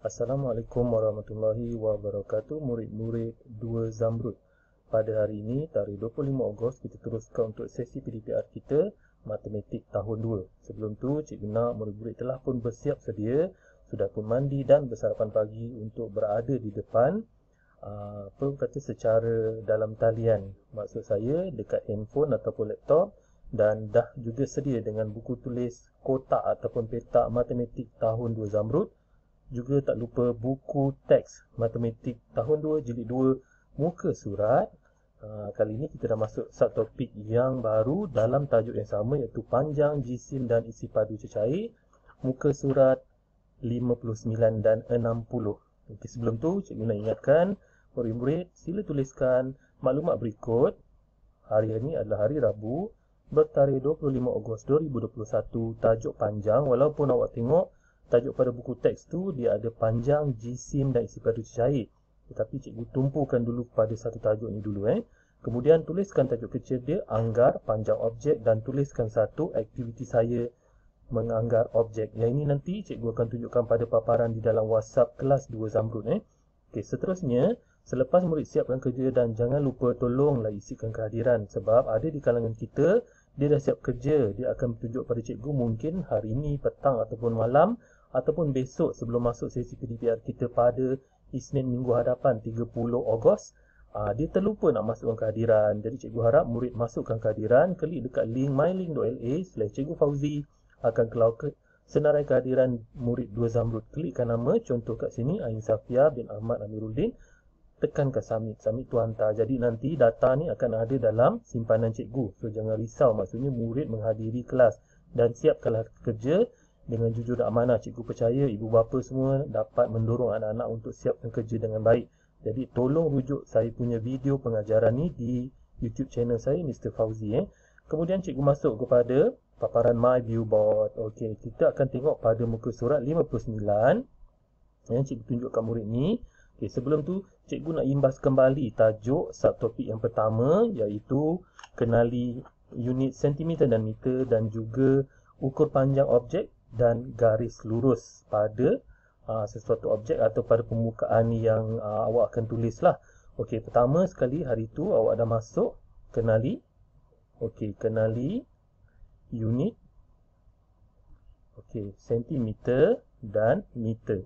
Assalamualaikum warahmatullahi wabarakatuh, murid-murid 2 Zamrud. Pada hari ini, tarikh 25 Ogos, kita teruskan untuk sesi PDPR kita, Matematik tahun 2. Sebelum tu, Cikgu nak murid-murid telah pun bersiap sedia, sudah pun mandi dan bersarapan pagi untuk berada di depan secara dalam talian. Maksud saya, dekat handphone ataupun laptop, dan dah juga sedia dengan buku tulis kotak ataupun petak Matematik tahun 2 Zamrud. Juga tak lupa buku teks Matematik tahun 2 jilid 2 muka surat. Kali ini kita dah masuk subtopik yang baru dalam tajuk yang sama, iaitu panjang, jisim dan isi padu cecair, muka surat 59 dan 60. Okey, sebelum tu cikgu nak ingatkan murid-murid sila tuliskan maklumat berikut. Hari ini adalah hari Rabu, bertarikh 25 Ogos 2021, tajuk panjang. Walaupun awak tengok tajuk pada buku teks tu dia ada panjang, jisim dan isi padu cecair, tetapi cikgu tumpukan dulu pada satu tajuk ni dulu. Kemudian tuliskan tajuk kecil dia, anggar panjang objek, dan tuliskan satu aktiviti saya menganggar objek. Yang ini nanti cikgu akan tunjukkan pada paparan di dalam WhatsApp kelas 2 Zamrud. Okey, seterusnya selepas murid siapkan kerja, dan jangan lupa tolonglah isikan kehadiran, sebab ada di kalangan kita dia dah siap kerja, dia akan tunjuk pada cikgu mungkin hari ini petang ataupun malam ataupun besok sebelum masuk sesi PDPR kita pada Isnin minggu hadapan 30 Ogos. Dia terlupa nak masukkan kehadiran. Jadi cikgu harap murid masukkan kehadiran, klik dekat link mylink.la/Cikgu Fauzi, akan keluar senarai kehadiran murid 2 Zamrud. Klikkan nama, contoh kat sini Ain Safia bin Ahmad Amiruddin, tekankan submit. Submit tu hantar. Jadi nanti data ni akan ada dalam simpanan cikgu. So jangan risau, maksudnya murid menghadiri kelas dan siapkanlah kerja dengan jujur dan amanah. Cikgu percaya ibu bapa semua dapat mendorong anak-anak untuk siapkan kerja dengan baik. Jadi tolong rujuk saya punya video pengajaran ni di YouTube channel saya, Mr. Fauzi. Kemudian cikgu masuk kepada paparan My Viewboard. Okey, kita akan tengok pada muka surat 59 yang cikgu tunjukkan murid ni. Okey, sebelum tu cikgu nak imbas kembali tajuk subtopik yang pertama, iaitu kenali unit sentimeter dan meter, dan juga ukur panjang objek dan garis lurus pada sesuatu objek atau pada permukaan yang awak akan tulis lah. Okey, pertama sekali hari tu awak dah masuk kenali. Okey, kenali unit sentimeter dan meter.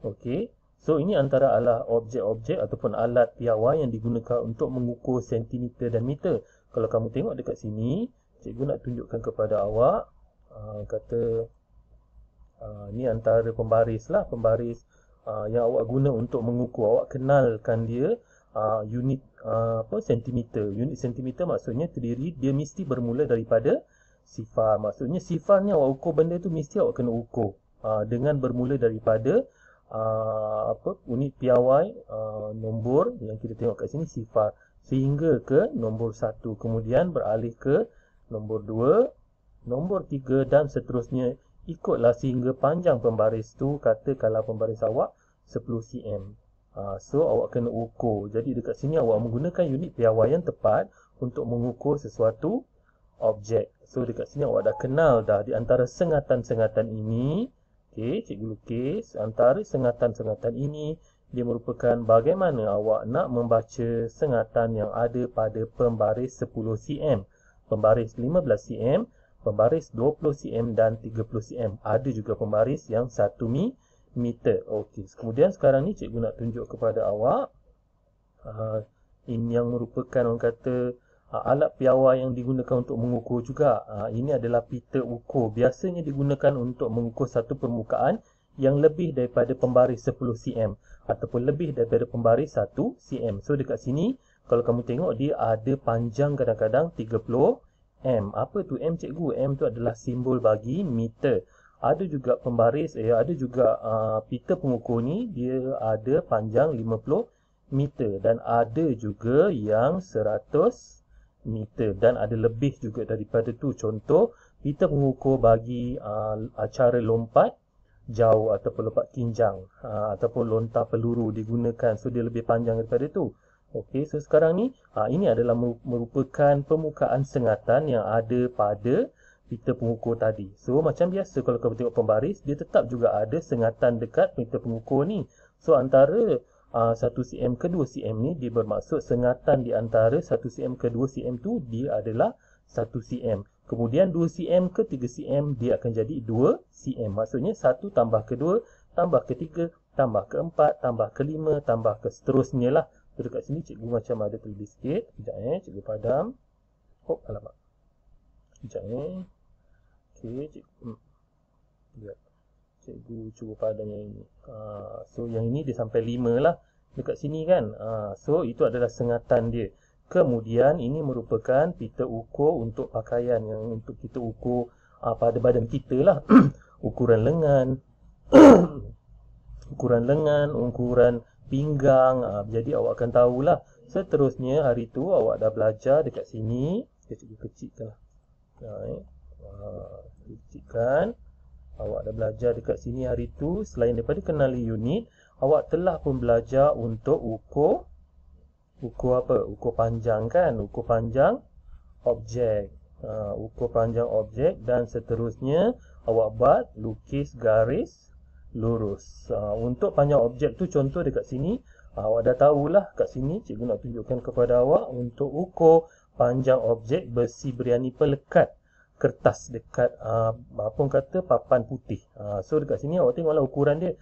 Okey, so ini antara adalah objek-objek ataupun alat piawai yang digunakan untuk mengukur sentimeter dan meter. Kalau kamu tengok dekat sini, cikgu nak tunjukkan kepada awak, ni antara pembaris lah, pembaris yang awak guna untuk mengukur. Awak kenalkan dia unit sentimeter. Unit sentimeter maksudnya terdiri, dia mesti bermula daripada sifar. Maksudnya sifarnya awak ukur benda tu mesti awak kena ukur dengan bermula daripada unit piawai, nombor yang kita tengok kat sini sifar, sehingga ke nombor 1, kemudian beralih ke nombor 2, nombor 3 dan seterusnya. Ikutlah sehingga panjang pembaris tu, katakanlah pembaris awak 10 cm. So awak kena ukur. Jadi dekat sini awak menggunakan unit piawai yang tepat untuk mengukur sesuatu objek. So dekat sini awak dah kenal dah di antara sengatan-sengatan ini. Okey, cikgu lukis antara sengatan-sengatan ini, dia merupakan bagaimana awak nak membaca sengatan yang ada pada pembaris 10 cm, pembaris 15 cm, pembaris 20 cm dan 30 cm. Ada juga pembaris yang 1 meter. Okey, kemudian sekarang ni cikgu nak tunjuk kepada awak ini yang merupakan orang kata alat piawai yang digunakan untuk mengukur juga. Ini adalah pita ukur. Biasanya digunakan untuk mengukur satu permukaan yang lebih daripada pembaris 10 cm ataupun lebih daripada pembaris 1 cm. So dekat sini kalau kamu tengok dia ada panjang kadang-kadang 30 M. Apa tu M, cikgu? M tu adalah simbol bagi meter. Ada juga pembaris, ada juga pita pengukur ni, dia ada panjang 50 meter dan ada juga yang 100 meter dan ada lebih juga daripada tu. Contoh, pita pengukur bagi cara lompat jauh ataupun lompat kinjang ataupun lontar peluru digunakan. So dia lebih panjang daripada tu. Okey, so sekarang ni ini adalah merupakan permukaan sengatan yang ada pada pita pengukur tadi. So macam biasa kalau kamu tengok pembaris, dia tetap juga ada sengatan dekat pita pengukur ni. So antara 1 cm ke 2 cm ni, dia bermaksud sengatan di antara 1 cm ke 2 cm tu dia adalah 1 cm. Kemudian 2 cm ke 3 cm dia akan jadi 2 cm. Maksudnya 1 tambah ke 2 tambah ke 3 tambah ke 4 tambah ke 5 tambah ke seterusnya lah. So dekat sini cikgu macam ada terlebih sikit. Sekejap cikgu padam. Oh alamak. Sekejap okey, cikgu lihat. Cikgu cuba padam yang ini. So yang ini dia sampai 5 lah dekat sini kan. So itu adalah sengatan dia. Kemudian ini merupakan pita ukur untuk pakaian, yang untuk kita ukur pada badan kita lah. Ukuran lengan, ukuran pinggang. Jadi awak akan tahulah. Seterusnya hari tu awak dah belajar dekat sini. Cikgu kecilkan lah. Kecilkan. Awak dah belajar dekat sini hari tu. Selain daripada kenali unit, awak telah pun belajar untuk ukur apa? Ukur panjang kan? Ukur panjang objek. Ukur panjang objek dan seterusnya awak buat lukis garis lurus. Untuk panjang objek tu contoh dekat sini. Awak dah tahulah kat sini cikgu nak tunjukkan kepada awak untuk ukur panjang objek besi beriani pelekat kertas dekat apa orang kata papan putih. So dekat sini awak tengoklah ukuran dia.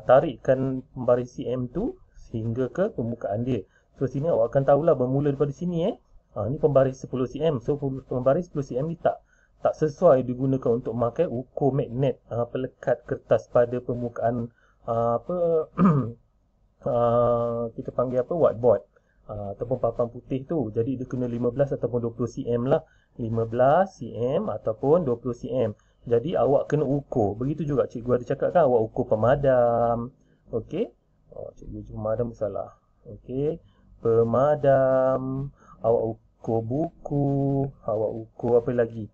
Tarikkan pembaris cm tu sehingga ke permukaan dia. So sini awak akan tahulah bermula daripada sini ni pembaris 10 cm. So pembaris 10 cm ni tak sesuai digunakan untuk memakai ukur magnet pelekat kertas pada permukaan kita panggil apa, whiteboard ataupun papan putih tu. Jadi dia kena 15 ataupun 20 cm lah. 15 cm ataupun 20 cm. Jadi awak kena ukur. Begitu juga cikgu ada cakap kan, awak ukur pemadam. Okey. Cikgu pemadam salah. Okey. Pemadam. Awak ukur buku. Awak ukur apa lagi?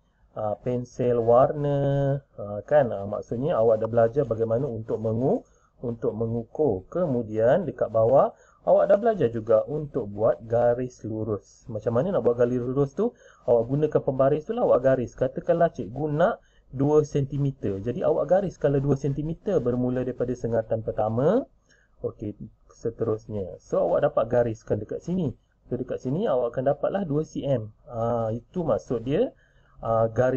Pensel warna. Kan? Maksudnya awak dah belajar bagaimana untuk mengukur. Kemudian dekat bawah awak dah belajar juga untuk buat garis lurus. Macam mana nak buat garis lurus tu? Awak gunakan pembaris tu lah, awak garis. Katakanlah cikgu nak 2 cm. Jadi awak gariskanlah 2 cm bermula daripada sengatan pertama. Okey, seterusnya. So awak dapat gariskan dekat sini. So dekat sini awak akan dapatlah 2 cm. Itu maksud dia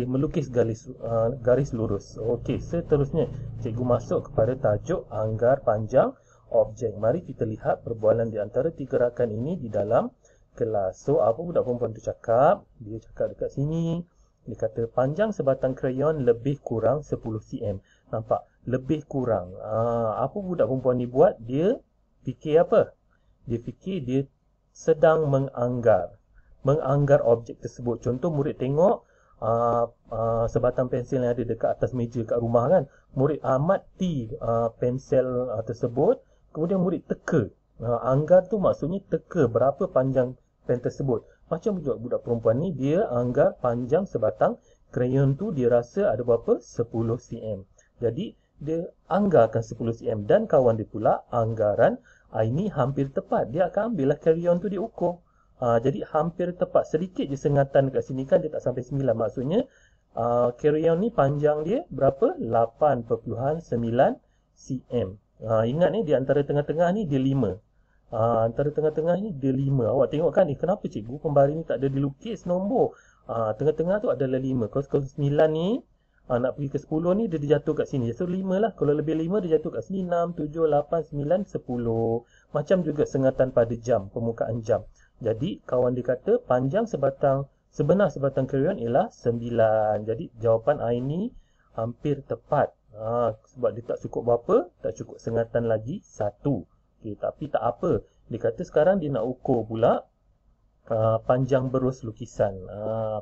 melukis garis lurus. Okey, seterusnya cikgu masuk kepada tajuk anggar panjang objek. Mari kita lihat perbualan di antara 3 rakan ini di dalam kelas. So apa budak perempuan tu cakap? Dia cakap dekat sini. Dia kata panjang sebatang krayon lebih kurang 10 cm. Nampak? Lebih kurang. Apa budak perempuan ni buat? Dia fikir apa? Dia fikir dia sedang menganggar objek tersebut. Contoh murid tengok sebatang pensel yang ada dekat atas meja kat rumah kan. Murid amati pensel tersebut. Kemudian murid teka. Anggar tu maksudnya teka berapa panjang pen tersebut. Macam budak perempuan ni, dia anggar panjang sebatang krayon tu dia rasa ada berapa? 10 cm. Jadi dia anggarkan 10 cm. Dan kawan dia pula anggaran ini hampir tepat. Dia akan ambil lah krayon tu dia ukur. Jadi hampir tepat. Sedikit je sengatan dekat sini kan, dia tak sampai 9. Maksudnya krayon ni panjang dia berapa? 8.9 cm. Ingat ni di antara tengah-tengah ni dia 5. Antara tengah-tengah ni dia 5. Awak tengok kan ni, kenapa cikgu pembaris ni tak ada dilukis nombor? Tengah-tengah tu adalah 5. Kalau 9 ni nak pergi ke 10 ni dia jatuh kat sini. So 5 lah. Kalau lebih 5 dia jatuh kat sini. 6, 7, 8, 9, 10. Macam juga sengatan pada jam, permukaan jam. Jadi kawan dia kata sebenar sebatang krayon ialah 9. Jadi jawapan I ni hampir tepat. Sebab dia tak cukup berapa? Tak cukup sengatan lagi 1. Okey, tapi tak apa. Dia kata sekarang dia nak ukur pula panjang berus lukisan.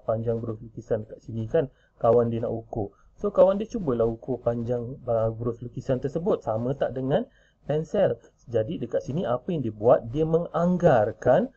Panjang berus lukisan kat sini kan kawan dia nak ukur. So kawan dia cubalah ukur panjang berus lukisan tersebut. Sama tak dengan pensel? Jadi dekat sini apa yang dia buat? Dia menganggarkan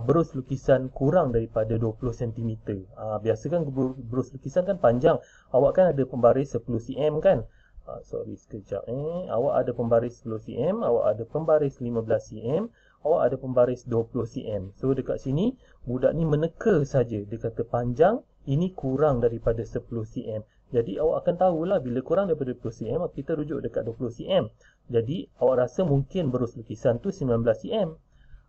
berus lukisan kurang daripada 20 cm. Biasa kan berus lukisan kan panjang. Awak kan ada pembaris 10 cm kan? Sekejap awak ada pembaris 10 cm, awak ada pembaris 15 cm, awak ada pembaris 20 cm. So dekat sini budak ni meneka saja. Dia kata panjang ini kurang daripada 10 cm. Jadi awak akan tahulah bila kurang daripada 10 cm, kita rujuk dekat 20 cm. Jadi awak rasa mungkin berus lukisan tu 19 cm.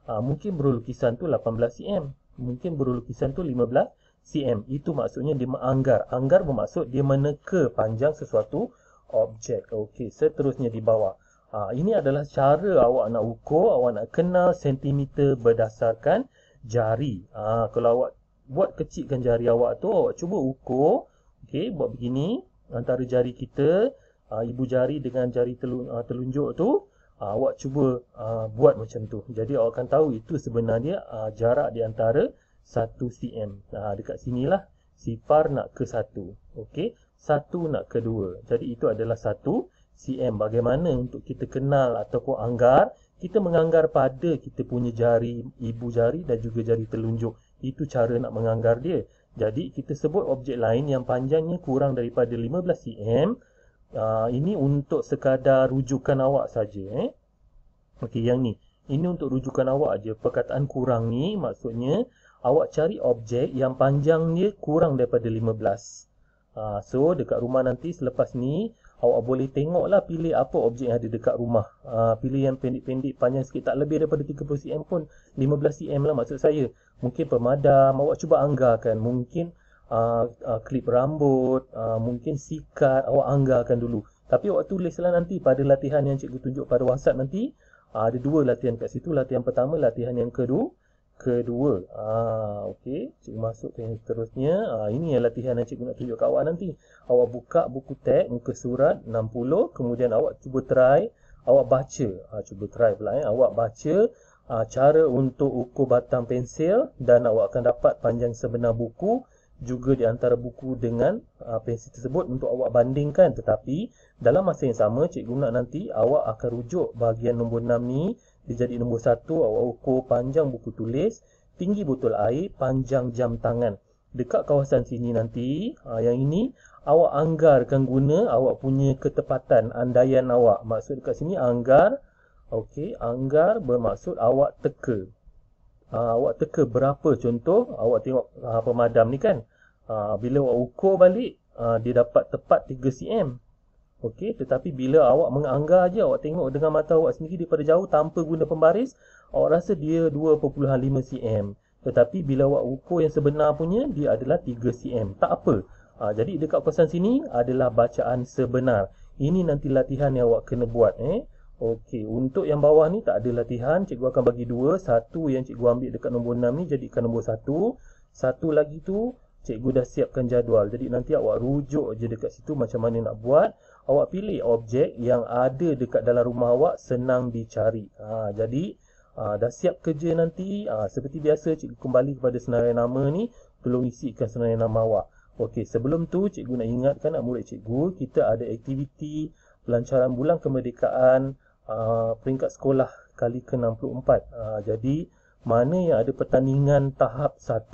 Mungkin berus lukisan tu 18 cm. Mungkin berus lukisan tu 15 cm. Itu maksudnya dia menganggar. Anggar bermaksud dia meneka panjang sesuatu objek. Okey, seterusnya di bawah. Ini adalah cara awak nak ukur, awak nak kenal sentimeter berdasarkan jari. Kalau awak buat kecilkan jari awak tu, awak cuba ukur. Okey, buat begini. Antara jari kita, ibu jari dengan jari telunjuk tu, awak cuba buat macam tu. Jadi awak akan tahu itu sebenarnya jarak di antara 1 cm. Dekat sinilah sifar nak ke 1. Okey, 1 nak ke 2. Jadi itu adalah 1 cm. Bagaimana untuk kita kenal ataupun anggar? Kita menganggar pada kita punya jari, ibu jari dan juga jari telunjuk. Itu cara nak menganggar dia. Jadi kita sebut objek lain yang panjangnya kurang daripada 15 cm. Ini untuk sekadar rujukan awak saja. Okey, yang ni. Ini untuk rujukan awak aja. Perkataan kurang ni maksudnya awak cari objek yang panjangnya kurang daripada 15. So dekat rumah nanti selepas ni awak boleh tengoklah, pilih apa objek yang ada dekat rumah. Pilih yang pendek-pendek, panjang sikit, tak lebih daripada 30 cm pun, 15 cm lah maksud saya. Mungkin pemadam, awak cuba anggarkan. Mungkin klip rambut, mungkin sikat, awak anggarkan dulu. Tapi awak tulislah nanti pada latihan yang cikgu tunjuk pada WhatsApp nanti. Ada 2 latihan kat situ. Latihan pertama, latihan yang kedua. Okey, cikgu masuk ke yang seterusnya. Ini yang latihan yang cikgu nak tunjuk kat awak nanti. Awak buka buku teks muka surat 60, kemudian awak cuba try, awak baca. Cuba try pula awak baca cara untuk ukur batang pensil dan awak akan dapat panjang sebenar buku juga di antara buku dengan pensil tersebut untuk awak bandingkan. Tetapi dalam masa yang sama, cikgu nak nanti awak akan rujuk bahagian nombor 6 ni. Dia jadi nombor 1, awak ukur panjang buku tulis, tinggi botol air, panjang jam tangan. Dekat kawasan sini nanti, yang ini awak anggarkan guna awak punya ketepatan andaian awak. Maksud dekat sini anggar. Okey, anggar bermaksud awak teka. Awak teka berapa, contoh awak tengok pemadam ni kan. Bila awak ukur balik, dia dapat tepat 3 cm. Okey, tetapi bila awak menganggar je, awak tengok dengan mata awak sendiri daripada jauh tanpa guna pembaris, awak rasa dia 2.5 cm. Tetapi bila awak ukur yang sebenar punya, dia adalah 3 cm. Tak apa. Jadi dekat kawasan sini adalah bacaan sebenar. Ini nanti latihan yang awak kena buat. Okey, untuk yang bawah ni tak ada latihan. Cikgu akan bagi 2. Satu yang cikgu ambil dekat nombor 6 ni jadikan nombor 1. Satu lagi tu cikgu dah siapkan jadual. Jadi nanti awak rujuk je dekat situ macam mana nak buat. Awak pilih objek yang ada dekat dalam rumah awak, senang dicari. Jadi dah siap kerja nanti. Seperti biasa, cikgu kembali kepada senarai nama ni. Tolong isikan senarai nama awak. Okey, sebelum tu cikgu nak ingatkan anak murid cikgu, kita ada aktiviti pelancaran bulan kemerdekaan peringkat sekolah kali ke-64. Jadi mana yang ada pertandingan tahap 1,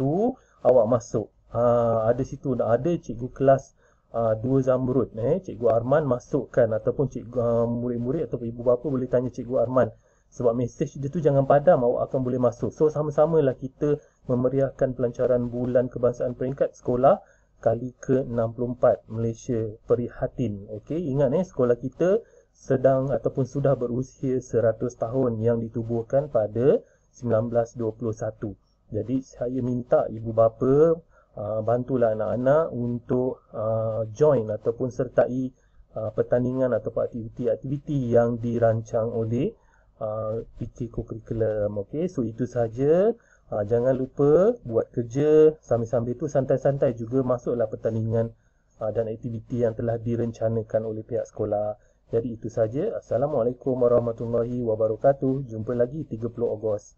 awak masuk. Ada situ, ada cikgu kelas 2 Zamrud, Cikgu Arman masukkan, ataupun cikgu murid-murid ataupun ibu bapa boleh tanya Cikgu Arman. Sebab mesej dia tu jangan padam, awak akan boleh masuk. So sama-samalah kita memeriahkan pelancaran bulan kebangsaan peringkat sekolah kali ke-64 Malaysia Prihatin. Okey, ingat sekolah kita sedang ataupun sudah berusia 100 tahun yang ditubuhkan pada 1921. Jadi saya minta ibu bapa bantulah anak-anak untuk join ataupun sertai pertandingan ataupun aktiviti-aktiviti yang dirancang oleh PT Kokurikulum. Okey, so itu saja. Jangan lupa buat kerja sambil-sambil tu santai-santai juga masuklah pertandingan dan aktiviti yang telah direncanakan oleh pihak sekolah. Jadi itu saja. Assalamualaikum warahmatullahi wabarakatuh. Jumpa lagi 30 Ogos.